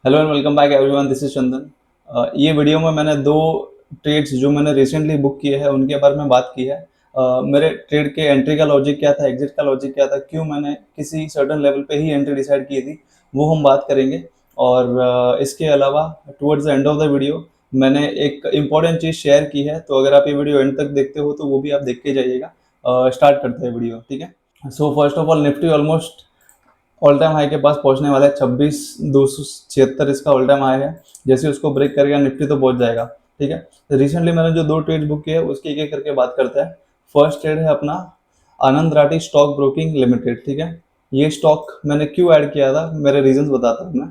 Hello and welcome back everyone, this is Chandan. ये video में मैंने दो ट्रेड्स जो मैंने रिसेंटली बुक किए हैं उनके बारे में बात की है। मेरे ट्रेड के एंट्री का लॉजिक क्या था, एग्जिट का लॉजिक क्या था, क्यों मैंने किसी सर्टन लेवल पे ही एंट्री डिसाइड की थी, वो हम बात करेंगे। और इसके अलावा towards the end of the video मैंने एक इम्पॉर्टेंट चीज़ शेयर की है, तो अगर आप ये वीडियो एंड तक देखते हो तो वो भी आप देख के जाइएगा। स्टार्ट करते हैं वीडियो, ठीक है। So first of all, Nifty almost all time high के पास पहुंचने वाला है। 26,276 इसका ऑल टाइम हाई है। जैसे उसको ब्रेक करेगा निफ्टी तो पहुंच जाएगा, ठीक है। तो रिसेंटली मैंने जो दो ट्रेड बुक किए हैं उसकी एक एक करके बात करते हैं। फर्स्ट ट्रेड है अपना आनंद राठी स्टॉक ब्रोकिंग लिमिटेड, ठीक है। ये स्टॉक मैंने क्यों ऐड किया था, मेरे रीजंस बताता हूँ मैं।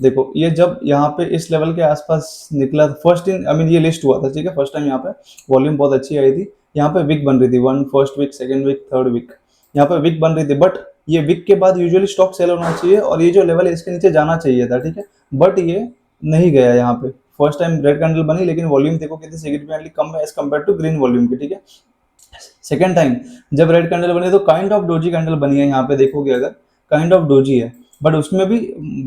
देखो, ये जब यहाँ पे इस लेवल के आसपास निकला फर्स्ट इन आई मीन ये लिस्ट हुआ था, ठीक है। फर्स्ट टाइम यहाँ पे वॉल्यूम बहुत अच्छी आई थी। यहाँ पे विक बन रही थी, one first week, second week, third week, यहाँ पे विक बन रही थी। बट ये विक के बाद यूजुअली स्टॉक सेल होना चाहिए और ये जो लेवल है इसके नीचे जाना चाहिए था, ठीक है। बट ये नहीं गया यहाँ पे। फर्स्ट टाइम रेड कैंडल बनी, लेकिन वॉल्यूम देखो कितनी सिग्निफिकेंटली कम है as compared to green volume की, ठीक है। सेकेंड टाइम जब रेड कैंडल बनी तो काइंड ऑफ डोजी कैंडल बनी है, यहाँ पे देखोगे अगर काइंड ऑफ डोजी है, बट उसमें भी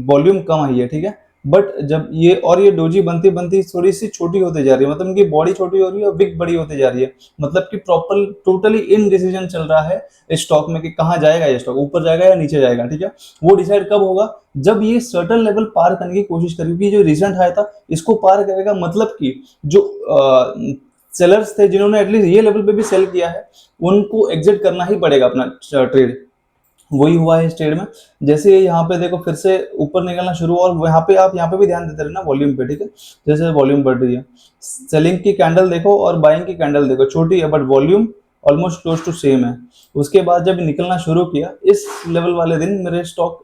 वॉल्यूम कम आई है, ठीक है। बट जब ये डोजी बनती बनती थोड़ी सी छोटी होती जा रही है, मतलब इनकी बॉडी छोटी हो रही है और विक बड़ी होती जा रही है। मतलब कि प्रॉपर टोटली इन डिसीजन चल रहा है इस स्टॉक में कि कहाँ जाएगा ये स्टॉक, ऊपर जाएगा या नीचे जाएगा, ठीक है। वो डिसाइड कब होगा, जब ये सर्टन लेवल पार करने की कोशिश करेगी। जो रिसेंट हाई था इसको पार करेगा, मतलब कि जो सेलर्स थे जिन्होंने एटलीस्ट ये लेवल पे भी सेल किया है उनको एग्जिट करना ही पड़ेगा अपना ट्रेड। वही हुआ है इस ट्रेड में। जैसे यहाँ पे देखो फिर से ऊपर निकलना शुरू हुआ, और यहाँ पे आप यहाँ पे भी ध्यान देते रहना वॉल्यूम पे, ठीक है। जैसे वॉल्यूम बढ़ रही है, सेलिंग की कैंडल देखो और बाइंग की कैंडल देखो, छोटी है but volume almost close to same है। उसके बाद जब निकलना शुरू किया इस लेवल वाले दिन मेरे स्टॉक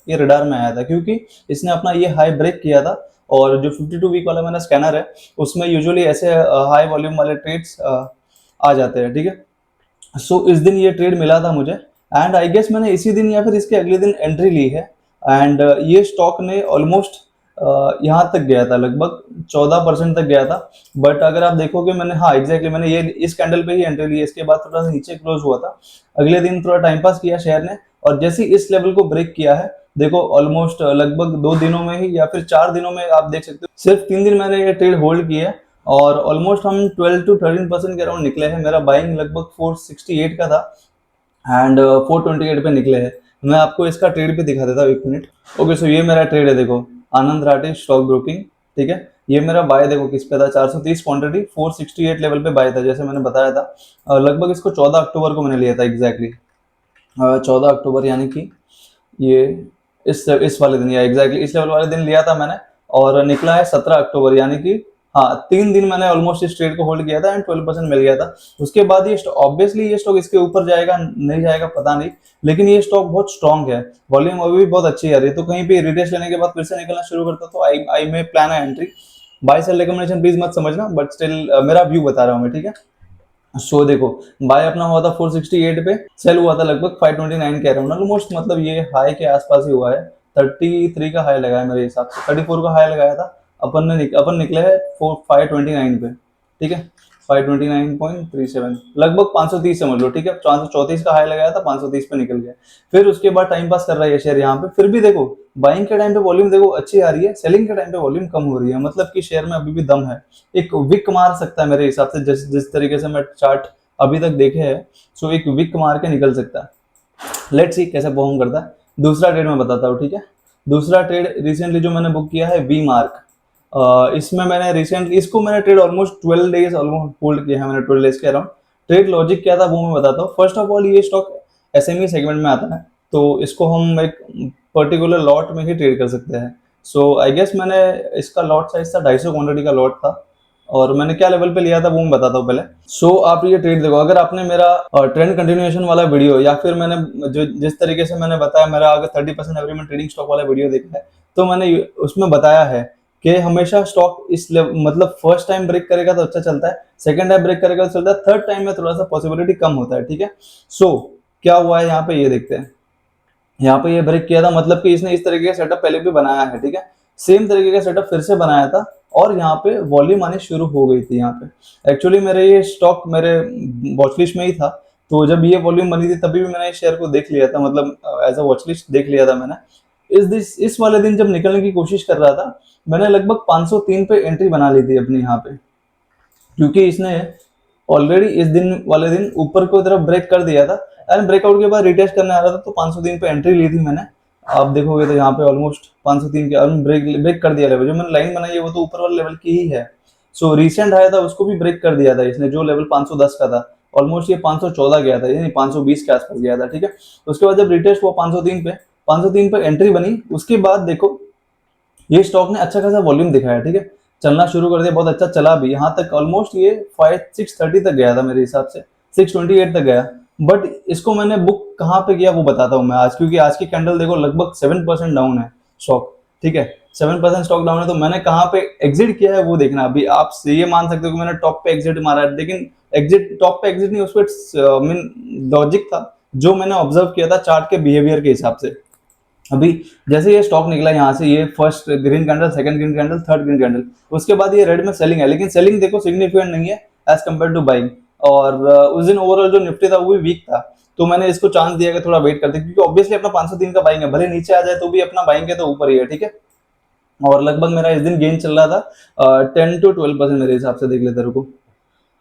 ये रडार में आया था, क्योंकि इसने अपना ये हाई ब्रेक किया था। और जो 52 वीक वाला मेरा स्कैनर है उसमें यूजुअली ऐसे हाई वॉल्यूम वाले ट्रेड्स आ जाते हैं, ठीक है। सो इस दिन ये ट्रेड मिला था मुझे, एंड आई गेस मैंने इसी दिन या फिर इसके अगले दिन एंट्री ली है। एंड ये स्टॉक ने ऑलमोस्ट यहाँ तक गया था, लगभग 14% तक गया था। बट अगर आप देखोगे मैंने, हाँ एग्जैक्टली मैंने ये इस कैंडल पे ही एंट्री ली है। इसके बाद थोड़ा सा नीचे क्लोज हुआ था, अगले दिन थोड़ा टाइम पास किया शेयर ने, और जैसे इस लेवल को ब्रेक किया है देखो ऑलमोस्ट लगभग 2 दिनों में ही या फिर 4 दिनों में आप देख सकते हो, सिर्फ 3 दिन मैंने ये ट्रेड होल्ड किया है और ऑलमोस्ट हम 12 to 13% के अराउंड निकले हैं। मेरा बाइंग लगभग 468 का था एंड 428 पे निकले हैं। मैं आपको इसका ट्रेड भी दिखा देता हूँ, एक मिनट। ओके, सो ये मेरा ट्रेड है, देखो आनंद राठी स्टॉक ब्रोकिंग, ठीक है। ये मेरा बाय देखो किस पे था, 430 क्वांटिटी 468 लेवल पे बाय था, जैसे मैंने बताया था। लगभग इसको 14 अक्टूबर को मैंने लिया था एग्जैक्टली। 14 अक्टूबर, यानी कि ये इस वाले दिन, या एग्जैक्टली इस लेवल वाले दिन लिया था मैंने। और निकला है 17 अक्टूबर, यानी कि हाँ 3 दिन मैंने ऑलमोस्ट इस ट्रेड को होल्ड किया था एंड 12% मिल गया था। उसके बाद ये ऑब्वियसली ये स्टॉक इसके ऊपर जाएगा नहीं जाएगा पता नहीं, लेकिन ये स्टॉक बहुत स्ट्रांग है, वॉल्यूम अभी भी बहुत अच्छी आ रही है। तो कहीं पे रिटेस्ट लेने के बाद फिर से निकलना शुरू करता तो आई में प्लान है entry. Buy sell recommendation please मत समझना, बट स्टिल मेरा व्यू बता रहा हूँ मैं, ठीक है। सो देखो, बाय अपना हुआ था 468 पे, सेल हुआ था लगभग 529 के अराउंड ऑलमोस्ट, मतलब ये हाई के आसपास ही हुआ है। 33 का हाई लगाया मेरे हिसाब से, 34 का हाई लगाया था। अपन निकले हैं 529 पे, ठीक है। 529.37 लगभग 530 समझ लो, ठीक है। 434 का हाई लगाया था, 530 पे निकल गया। फिर उसके बाद टाइम पास कर रहा है शेयर यहाँ पे। फिर भी देखो बाइंग के टाइम पे वॉल्यूम देखो अच्छी आ रही है, सेलिंग के टाइम पे वॉल्यूम कम हो रही है, मतलब कि शेयर में अभी भी दम है। एक विक मार सकता है मेरे हिसाब से, जिस तरीके से मैं चार्ट अभी तक देखे हैं। सो एक विक मार के निकल सकता है। लेट्स सी कैसे परफॉर्म करता है। दूसरा ट्रेड मैं बताता हूँ, ठीक है। दूसरा ट्रेड रिसेंटली जो मैंने बुक किया है वी मार्क। इसमें मैंने रिसेंटली इसको मैंने trade almost 12 days almost hold किया है मैंने, 12 डेज के अराउंड। ट्रेड लॉजिक क्या था वो मैं बताता हूँ। फर्स्ट ऑफ ऑल ये स्टॉक एसएमई सेगमेंट में आता है, तो इसको हम एक पर्टिकुलर लॉट में ही ट्रेड कर सकते हैं। सो आई गेस मैंने इसका लॉट साइज था 250 क्वांटिटी का लॉट था, और मैंने क्या लेवल पे लिया था वो मैं बताता हूँ पहले। सो आप ये ट्रेड देखो, अगर आपने मेरा ट्रेंड कंटिन्यूएशन वाला वीडियो या फिर मैंने जो जिस तरीके से मैंने बताया मेरा अगर 30% एवरी में ट्रेडिंग स्टॉक वाला वीडियो देखा है, तो मैंने उसमें बताया है कि हमेशा स्टॉक मतलब फर्स्ट टाइम ब्रेक करेगा तो अच्छा चलता है, सेकंड टाइम ब्रेक करेगा तो चलता है, थर्ड टाइम में थोड़ा सा पॉसिबिलिटी कम होता है, ठीक है। सो क्या हुआ है यहाँ पे ये देखते हैं। यहाँ पे ये ब्रेक किया था, मतलब कि इसने इस तरीके का सेटअप पहले भी बनाया है, ठीक है। सेम तरीके का सेटअप फिर से बनाया था और यहाँ पे वॉल्यूम आनी शुरू हो गई थी। यहाँ पे एक्चुअली मेरे ये स्टॉक मेरे वॉचलिस्ट में ही था, तो जब ये वॉल्यूम बनी थी तभी भी मैंने इस शेयर को देख लिया था, मतलब एज अ वॉचलिस्ट देख लिया था मैंने। इस वाले दिन जब निकलने की कोशिश कर रहा था, मैंने लगभग 503 पे एंट्री बना ली थी अपनी यहाँ पे, क्योंकि इसने ऑलरेडी इस दिन वाले दिन ऊपर की तरफ ब्रेक कर दिया था एंड ब्रेकआउट के बाद रिटेस्ट करने आ रहा था, तो 503 पे एंट्री ली थी मैंने। आप देखोगे तो यहाँ पे ऑलमोस्ट 503 के ब्रेक ब्रेक कर दिया लेवल, जो मैंने लाइन बनाई है वो तो ऊपर वाले लेवल की ही है। सो रिसेंट आया था उसको भी ब्रेक कर दिया था इसने, जो लेवल 510 का था, ऑलमोस्ट ये 514 गया था, यानी 520 के आसपास गया था, ठीक है। उसके बाद जब रिटेस्ट हुआ 503 पे एंट्री बनी, उसके बाद देखो ये स्टॉक ने अच्छा खासा वॉल्यूम दिखाया, ठीक है, चलना शुरू कर दिया, बहुत अच्छा चला भी, यहाँ तक ऑलमोस्ट ये 630 तक गया था मेरे हिसाब से, 628 तक गया। बट इसको मैंने बुक कहाँ पे किया वो बताता हूँ मैं आज, क्योंकि आज की कैंडल देखो लगभग 7% डाउन है स्टॉक, ठीक है, 7% स्टॉक डाउन है, तो मैंने कहाँ पे एग्जिट किया है वो देखना। अभी आप ये मान सकते हो कि मैंने टॉप पे एग्जिट मारा है, लेकिन एग्जिट टॉप पे एग्जिट नहीं, उस पर मीन लॉजिक था जो मैंने ऑब्जर्व किया था चार्ट के बिहेवियर के हिसाब से। अभी जैसे ये स्टॉक निकला यहाँ से, ये first green candle, second green candle, third green candle, उसके बाद ये रेड में सेलिंग है, लेकिन सेलिंग देखो सिग्निफिकेंट नहीं है एज कम्पेयर टू बाइंग। और उस दिन ओवरऑल जो निफ्टी था वो भी वीक था, तो मैंने इसको चांस दिया कि थोड़ा वेट करते, क्योंकि ऑब्वियसली अपना 503 का बाइंग है, भले नीचे आ जाए तो भी अपना बाइंग है तो ऊपर ही है, ठीक है। और लगभग मेरा इस दिन गेन चल रहा था 10 to 12% मेरे हिसाब से, देख लेते रुको,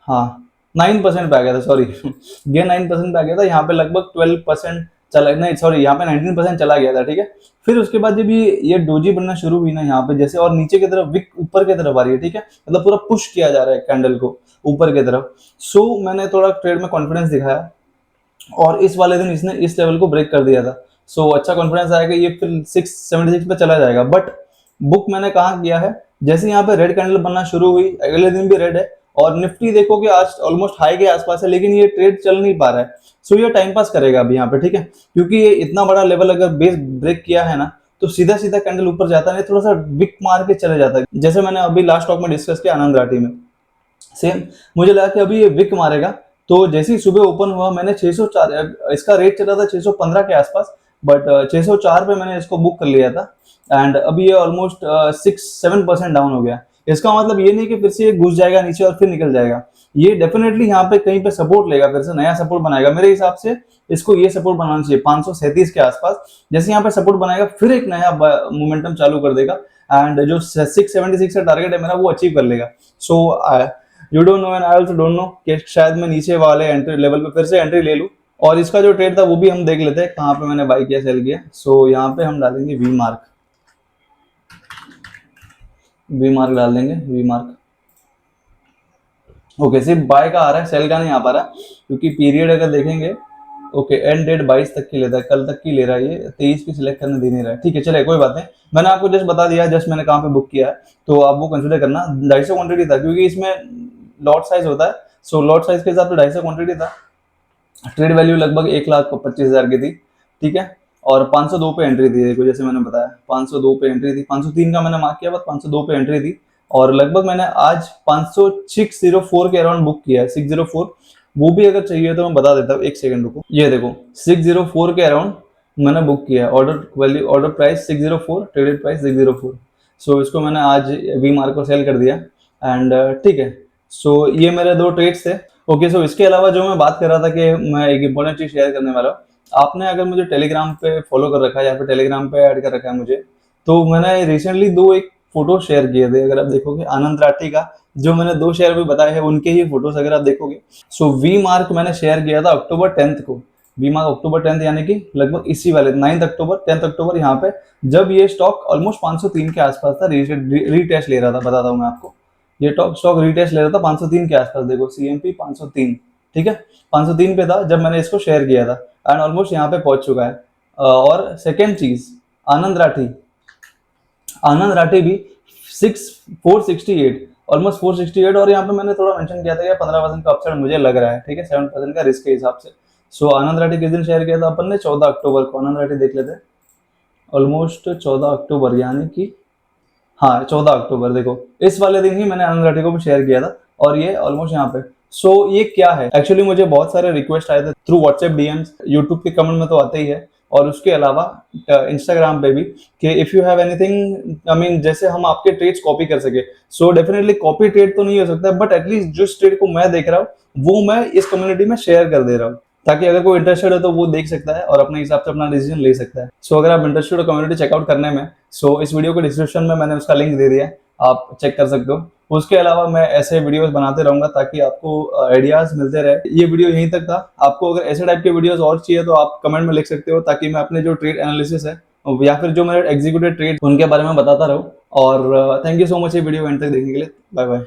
हाँ 9% पे आ गया था, सॉरी गेन 9% पे आ गया था, यहाँ पे लगभग 12% चला, नहीं सॉरी यहाँ पे 19% चला गया था, ठीक है। फिर उसके बाद जब ये डोजी बनना शुरू हुई ना यहाँ पे जैसे, और नीचे की तरफ विक ऊपर की तरफ आ रही है, ठीक है, मतलब पूरा पुश किया जा रहा है कैंडल को ऊपर की तरफ। सो मैंने थोड़ा ट्रेड में कॉन्फिडेंस दिखाया और इस वाले दिन इसने इस लेवल को ब्रेक कर दिया था। सो अच्छा कॉन्फिडेंस आया कि ये फिर 676 पे चला जाएगा। बट बुक मैंने कहाँ किया है, जैसे यहाँ पे रेड कैंडल बनना शुरू हुई, अगले दिन भी रेड है, और निफ्टी देखो कि आज ऑलमोस्ट हाई के आसपास है, लेकिन ये ट्रेड चल नहीं पा रहा है। सो ये टाइम पास करेगा अभी यहाँ पे, ठीक है, क्योंकि ये इतना बड़ा लेवल अगर बेस ब्रेक किया है ना, तो सीधा सीधा कैंडल ऊपर जाता नहीं, थोड़ा सा विक मार के चले जाता है, जैसे मैंने अभी लास्ट टॉक में डिस्कस किया आनंद राठी में। सेम मुझे लगा कि अभी ये विक मारेगा, तो जैसे ही सुबह ओपन हुआ मैंने 604, इसका रेट चला था 615 के आसपास, बट 604 पे मैंने इसको बुक कर लिया था एंड अभी ये ऑलमोस्ट 6-7% डाउन हो गया। इसका मतलब ये नहीं कि फिर से ये घुस जाएगा नीचे और फिर निकल जाएगा, ये डेफिनेटली यहाँ पे कहीं पे सपोर्ट लेगा, फिर से नया सपोर्ट बनाएगा। मेरे हिसाब से इसको ये सपोर्ट बनाना चाहिए 537 के आसपास, जैसे यहाँ पे सपोर्ट बनाएगा फिर एक नया मोमेंटम चालू कर देगा एंड जो 676 का टारगेट है मेरा वो अचीव कर लेगा। So you don't know and I also don't know कि शायद मैं नीचे वाले एंट्री लेवल पे फिर से एंट्री ले लूं। और इसका जो ट्रेड था वो भी हम देख लेते हैं कहाँ पे मैंने बाई किया, सेल किया। सो यहाँ पे हम डालेंगे वी मार्क, डाल देंगे वी मार्क। ओके, सिर्फ बाय का आ रहा है, सेल का नहीं आ पा रहा, क्योंकि पीरियड अगर देखेंगे, ओके एंड डेट 22 तक की लेता है, कल तक की ले रहा है, ये 23 की सिलेक्ट करने दे नहीं रहा है, ठीक है चले कोई बात नहीं। मैंने आपको जस्ट बता दिया, जस्ट मैंने कहाँ पे बुक किया है, तो आप वो कंसिडर करना। 250 क्वांटिटी था, क्योंकि इसमें लॉट साइज होता है, सो लॉट साइज के हिसाब से 250 क्वांटिटी था। ट्रेड वैल्यू लगभग 1,25,000 की थी, ठीक है। और 502 पे एंट्री थी, देखो जैसे मैंने बताया 502 पे एंट्री थी, 503 का मैंने मार्क किया, बस 502 पे एंट्री थी। और लगभग मैंने आज 604 के अराउंड बुक किया है, 604। वो भी अगर चाहिए तो मैं बता देता हूँ, एक सेकंड रुको। ये देखो 604 के अराउंड मैंने बुक किया है, order value, order price 604, traded price 604। सो इसको मैंने आज वी मार्क को सेल कर दिया एंड ठीक है। सो ये मेरे दो ट्रेड्स थे। ओके, सो इसके अलावा जो मैं बात कर रहा था कि मैं एक इंपॉर्टेंट चीज शेयर करने वाला हूँ, आपने अगर मुझे टेलीग्राम पे फॉलो कर रखा है या फिर टेलीग्राम पे ऐड कर रखा है मुझे, तो मैंने रिसेंटली दो एक फोटो शेयर किए थे, अगर आप देखोगे आनंद राठी का, जो मैंने 2 शेयर भी बताए हैं उनके ही फोटोज अगर आप देखोगे। सो वी मार्क मैंने शेयर किया था अक्टूबर 10 को, वी मार्क अक्टूबर 10 यानी कि लगभग इसी वाले 9 अक्टूबर 10 अक्टूबर, यहाँ पे जब ये स्टॉक ऑलमोस्ट 503 के आसपास था, रीटेस्ट ले रहा था, बताता हूँ मैं आपको, ये स्टॉक रीटेस्ट ले रहा था 503 के आसपास, देखो CMP 503, ठीक है, 503 पे था जब मैंने इसको शेयर किया था एंड ऑलमोस्ट यहाँ पे पहुंच चुका है। और सेकेंड चीज, आनंद राठी भी 468, ऑलमोस्ट 468, और यहाँ पे मैंने थोड़ा मेंशन किया था कि 15% का अपसाइड मुझे लग रहा है, ठीक है, 7% का रिस्क के हिसाब से। सो आनंद राठी किस दिन शेयर किया था अपन ने, 14 अक्टूबर को। आनंद राठी देख लेते हैं, ऑलमोस्ट 14 अक्टूबर, यानी कि हाँ 14 अक्टूबर, देखो इस वाले दिन ही मैंने आनंद राठी को भी शेयर किया था, और ये ऑलमोस्ट यहाँ पे। सो ये क्या है, एक्चुअली मुझे बहुत सारे रिक्वेस्ट आए थे थ्रू व्हाट्सएप डीएम्स, यूट्यूब के कमेंट में तो आते ही है, और उसके अलावा इंस्टाग्राम पे भी, कि if you have anything, I mean जैसे हम आपके ट्रेड्स कॉपी कर सके। सो डेफिनेटली कॉपी ट्रेड तो नहीं हो सकता, बट एटलीस्ट जिस ट्रेड को मैं देख रहा हूँ वो मैं इस कम्युनिटी में शेयर कर दे रहा हूँ। ताकि अगर कोई इंटरेस्टेड है तो वो देख सकता है और अपने हिसाब से अपना डिसीजन ले सकता है। सो अगर आप इंटरेस्टेड हो कम्युनिटी चेकआउट करने में, सो इस वीडियो के डिस्क्रिप्शन में मैंने उसका लिंक दे दिया है, आप चेक कर सकते हो। उसके अलावा मैं ऐसे वीडियोस बनाते रहूंगा ताकि आपको आइडियाज मिलते रहे। ये वीडियो यहीं तक था। आपको अगर ऐसे टाइप के वीडियोस और चाहिए तो आप कमेंट में लिख सकते हो, ताकि मैं अपने जो ट्रेड एनालिसिस है या फिर जो मेरे एग्जीक्यूटिव ट्रेड उनके बारे में बताता रहूं। और थैंक यू सो मच ये वीडियो एंड तक देखने के लिए। Bye bye.